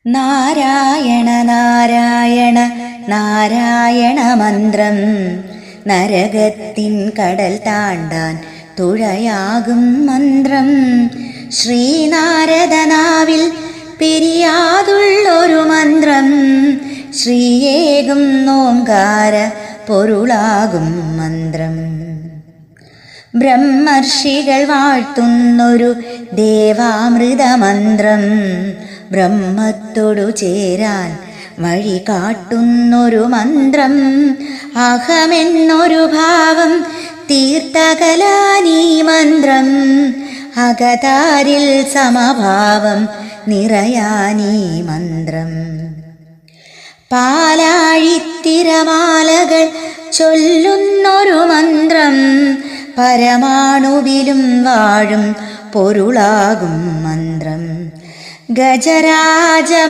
നാരായണ നാരായണ നാരായണ മന്ത്രം നരകത്തിൻ കടൽ താണ്ടാൻ തുഴയാകും മന്ത്രം. ശ്രീനാരദനാവിൽ പിരിയാതുള്ളൊരു മന്ത്രം. ശ്രീയേകും ഓംകാര പൊരുളാകും മന്ത്രം. ബ്രഹ്മർഷികൾ വാഴ്ത്തുന്നൊരു ദേവാമൃത മന്ത്രം. ബ്രഹ്മത്തോടു ചേരാൻ വഴി കാട്ടുന്നൊരു മന്ത്രം. അഹമെന്നൊരു ഭാവം തീർത്തകലാനീ മന്ത്രം. അകതാരിൽ സമഭാവം നിറയാനീ മന്ത്രം. പാലാഴിത്തിരമാലകൾ ചൊല്ലുന്നൊരു മന്ത്രം. പരമാണുവിലും വാഴും പൊരുളാകും മന്ത്രം. ഗജരാജ